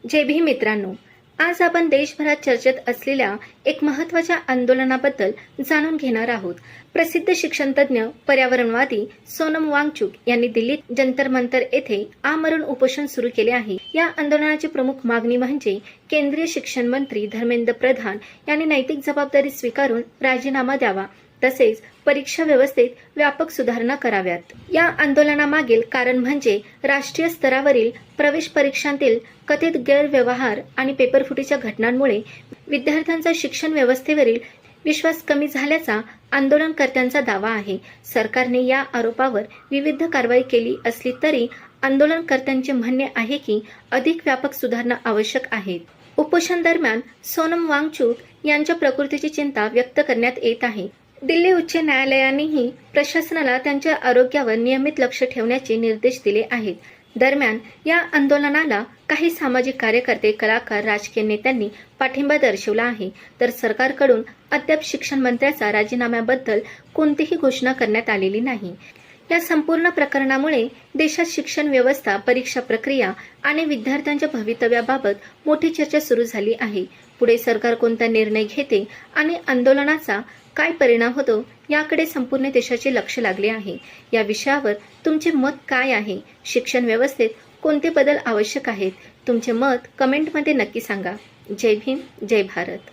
जय भीम मित्रांनो, आज आपण देशभरात चर्चेत असलेल्या एक महत्त्वाच्या आंदोलनाबद्दल जाणून घेणार आहोत। प्रसिद्ध शिक्षणतज्ञ पर्यावरणवादी सोनम वांगचुक यांनी दिल्लीत जंतर मंतर येथे आमरण उपोषण सुरू केले आहे। या आंदोलनाची प्रमुख मागणी म्हणजे केंद्रीय शिक्षण मंत्री धर्मेंद्र प्रधान यांनी नैतिक जबाबदारी स्वीकारून राजीनामा द्यावा, तसेच परीक्षा व्यवस्थेत व्यापक सुधारणा कराव्यात। या आंदोलनामागील कारण म्हणजे राष्ट्रीय स्तरावरील प्रवेश परीक्षांतील कथित गैरव्यवहार आणि पेपरफुटीच्या घटनांमुळे विद्यार्थ्यांचा शिक्षण व्यवस्थेवरील विश्वास कमी झाल्याचा आंदोलनकर्त्यांचा दावा आहे। सरकारने या आरोपावर विविध कारवाई केली असली तरी आंदोलनकर्त्यांचे म्हणणे आहे की अधिक व्यापक सुधारणा आवश्यक आहे। उपोषण दरम्यान सोनम वांगचुक यांच्या प्रकृतीची चिंता व्यक्त करण्यात येत आहे। दिल्ली उच्च न्यायालयानेही प्रशासनाला त्यांच्या आरोग्यावर नियमित लक्ष ठेवण्याचे निर्देश दिले आहेत। दरम्यान या आंदोलनाला काही सामाजिक कार्यकर्ते, कलाकार, राजकीय नेत्यांनी पाठिंबा दर्शवला आहे, तर सरकारकडून अद्याप शिक्षण मंत्र्याचा राजीनाम्याबद्दल कोणतीही घोषणा करण्यात आलेली नाही। या संपूर्ण प्रकरणामुळे देशात शिक्षण व्यवस्था, परीक्षा प्रक्रिया आणि विद्यार्थ्यांच्या भवितव्याबाबत मोठी चर्चा सुरू झाली आहे। पुढे सरकार कोणता निर्णय घेते आणि आंदोलनाचा काय परिणाम होतो याकडे संपूर्ण देशाचे लक्ष लागले आहे। या विषयावर तुमचे मत काय आहे? शिक्षण व्यवस्थेत कोणते बदल आवश्यक आहेत? तुमचे मत कमेंटमध्ये नक्की सांगा। जय भीम, जय भारत।